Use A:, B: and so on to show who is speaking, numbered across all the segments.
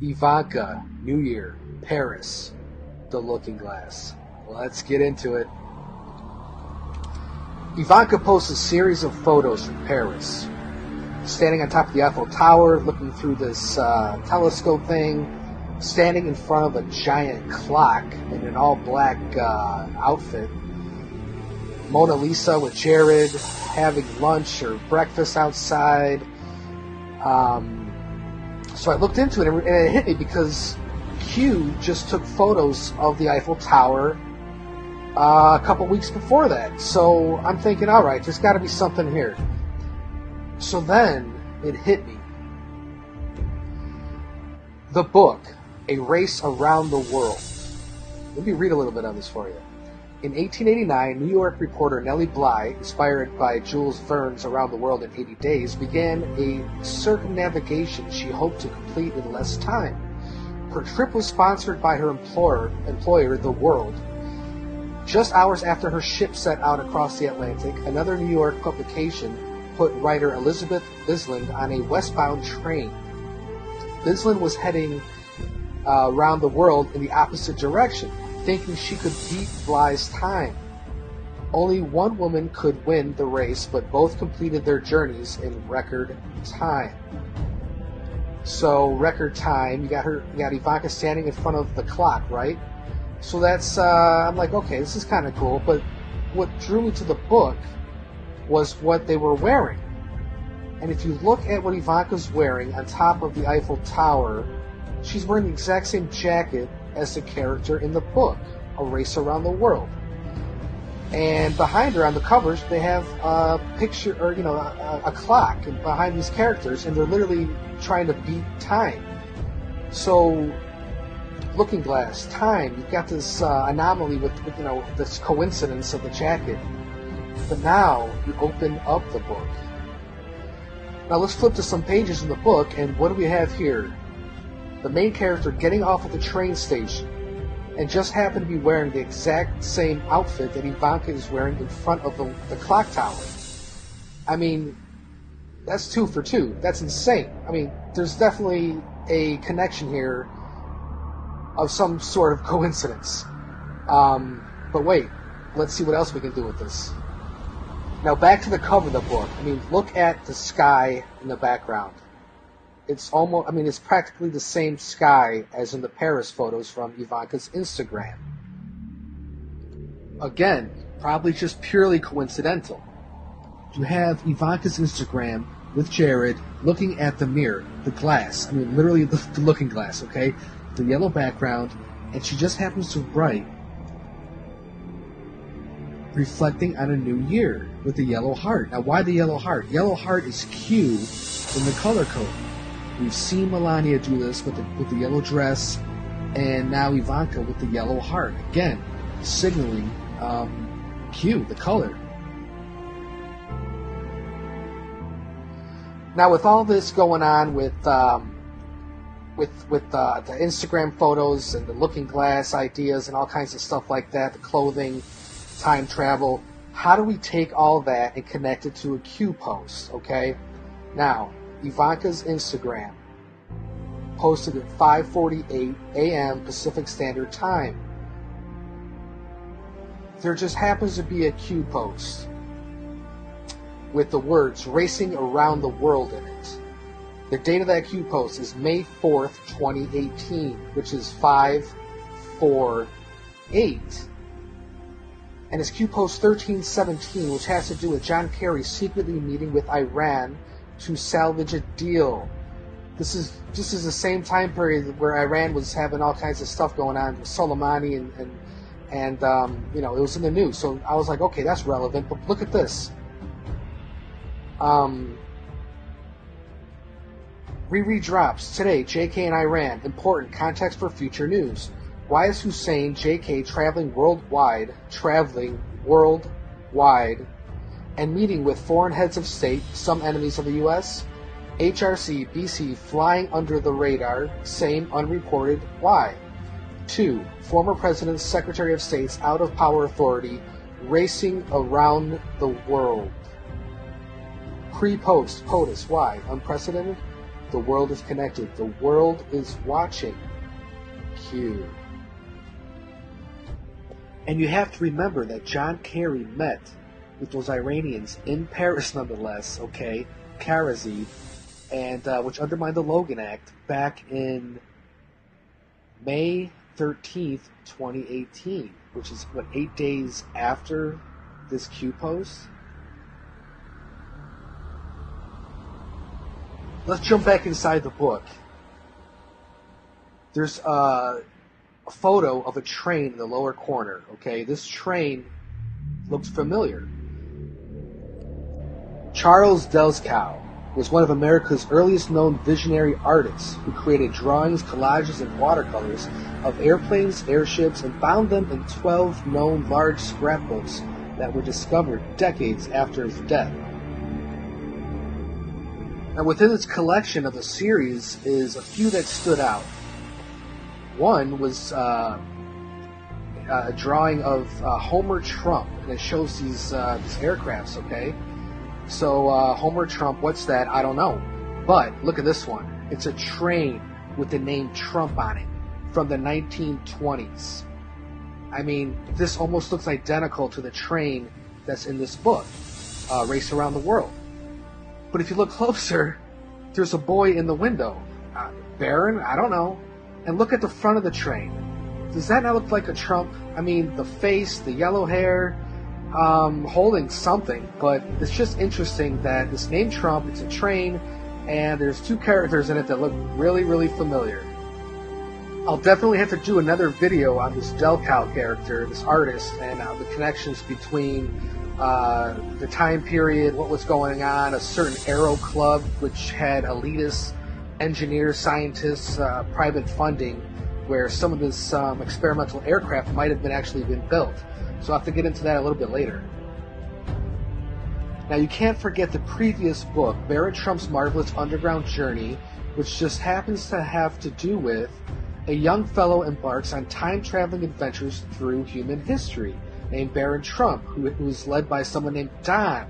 A: Ivanka, New Year, Paris, the looking glass. Let's get into it. Ivanka posts a series of photos from Paris. Standing on top of the Eiffel Tower, looking through this telescope thing, standing in front of a giant clock in an all-black outfit. Mona Lisa with Jared, having lunch or breakfast outside. So I looked into it, and it hit me because Q just took photos of the Eiffel Tower a couple weeks before that. So I'm thinking, all right, there's got to be something here. So then it hit me. The book, A Race Around the World. Let me read a little bit of this for you. In 1889, New York reporter Nellie Bly, inspired by Jules Verne's Around the World in 80 Days, began a circumnavigation she hoped to complete in less time. Her trip was sponsored by her employer, The World. Just hours after her ship set out across the Atlantic, another New York publication put writer Elizabeth Bisland on a westbound train. Bisland was heading around the world in the opposite direction, thinking she could beat Bly's time. Only one woman could win the race, but both completed their journeys in record time. So, record time, you got Ivanka standing in front of the clock, right? So that's, I'm like, okay, this is kind of cool, but what drew me to the book was what they were wearing. And if you look at what Ivanka's wearing on top of the Eiffel Tower, she's wearing the exact same jacket as the character in the book, A Race Around the World. And behind her on the covers, they have a picture, or a clock behind these characters, and they're literally trying to beat time. So, looking glass, time, you've got this anomaly with this coincidence of the jacket. But now you open up the book. Now let's flip to some pages in the book, and what do we have here? The main character getting off at the train station and just happened to be wearing the exact same outfit that Ivanka is wearing in front of the clock tower. I mean, that's 2 for 2. That's insane. I mean, there's definitely a connection here of some sort of coincidence. But wait, let's see what else we can do with this. Now back to the cover of the book. I mean, look at the sky in the background. It's it's practically the same sky as in the Paris photos from Ivanka's Instagram. Again, probably just purely coincidental. You have Ivanka's Instagram with Jared looking at the mirror, the glass. I mean, literally the looking glass, okay? The yellow background, and she just happens to write, reflecting on a new year with the yellow heart. Now, why the yellow heart? Yellow heart is Q in the color code. We've seen Melania do this with the yellow dress, and now Ivanka with the yellow heart. Again, signaling Q, the color. Now, with all this going on with the Instagram photos and the looking glass ideas and all kinds of stuff like that, the clothing, time travel, how do we take all that and connect it to a Q post, okay? Now, Ivanka's Instagram posted at 5:48 a.m. Pacific Standard Time. There just happens to be a Q post with the words "Racing Around the World" in it. The date of that Q post is May 4th, 2018, which is 5/4/8. And it's Q post 1317, which has to do with John Kerry secretly meeting with Iran to salvage a deal. This is the same time period where Iran was having all kinds of stuff going on with Soleimani and it was in the news. So I was like, okay, that's relevant. But look at this. Riri drops today. JK and Iran, important context for future news. Why is Hussein JK traveling worldwide, and meeting with foreign heads of state, some enemies of the U.S.? HRC BC flying under the radar, same unreported. Why? 2. Former President's Secretary of State's out of power authority racing around the world. Pre-post POTUS. Why? Unprecedented? The world is connected. The world is watching. Q. And you have to remember that John Kerry met with those Iranians in Paris, nonetheless, okay, Karazi, and which undermined the Logan Act back in May 13th, 2018, which is, what, 8 days after this Q post? Let's jump back inside the book. There's a photo of a train in the lower corner, okay? This train looks familiar. Charles Delskow was one of America's earliest known visionary artists who created drawings, collages, and watercolors of airplanes, airships, and bound them in 12 known large scrapbooks that were discovered decades after his death. Now, within its collection of the series is a few that stood out. One was a drawing of Homer Trump, and it shows these aircrafts, okay? So Homer Trump, what's that? I don't know. But look at this one. It's a train with the name Trump on it from the 1920s. I mean, this almost looks identical to the train that's in this book, Race Around the World. But if you look closer, there's a boy in the window. Baron? I don't know. And look at the front of the train. Does that not look like a Trump? I mean, the face, the yellow hair, holding something. But it's just interesting that this name Trump, it's a train, and there's two characters in it that look really, really familiar. I'll definitely have to do another video on this Delkow character, this artist, and the connections between the time period, what was going on, a certain aero club which had elitist engineers, scientists, private funding, where some of this experimental aircraft might have been actually been built. So I'll have to get into that a little bit later. Now, you can't forget the previous book, Barron Trump's Marvelous Underground Journey, which just happens to have to do with a young fellow embarks on time-traveling adventures through human history, named Barron Trump, who is led by someone named Don,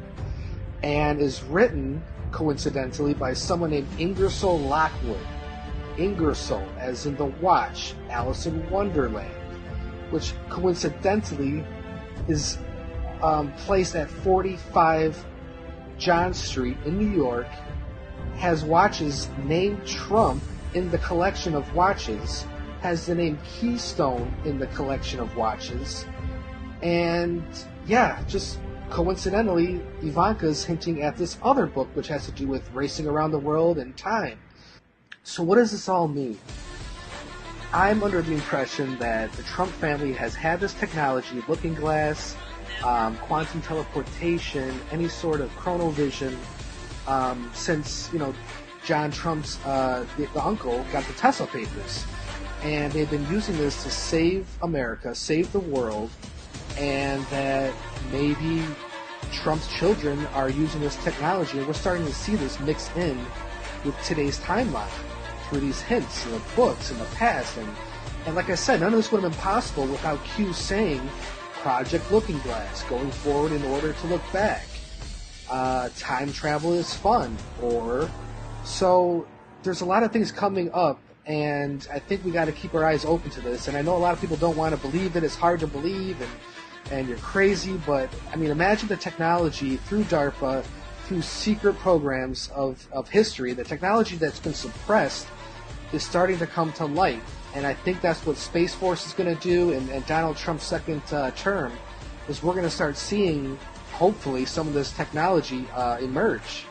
A: and is written, coincidentally, by someone named Ingersoll Lockwood. Ingersoll, as in the watch, Alice in Wonderland, which coincidentally is placed at 45 John Street in New York, has watches named Trump in the collection of watches, has the name Keystone in the collection of watches, and yeah, just coincidentally, Ivanka's hinting at this other book which has to do with racing around the world and time. So what does this all mean? I'm under the impression that the Trump family has had this technology, looking glass, quantum teleportation, any sort of chronovision, since, John Trump's the uncle got the Tesla papers. And they've been using this to save America, save the world, and that maybe Trump's children are using this technology, and we're starting to see this mix in with today's timeline through these hints in the books in the past. And like I said, none of this would have been possible without Q saying Project Looking Glass, going forward in order to look back. Time travel is fun. So there's a lot of things coming up, and I think we got to keep our eyes open to this. And I know a lot of people don't want to believe it. It's hard to believe, and you're crazy, but I mean, imagine the technology through DARPA, through secret programs of history, the technology that's been suppressed is starting to come to light. And I think that's what Space Force is going to do, and Donald Trump's second term, is we're going to start seeing, hopefully, some of this technology emerge.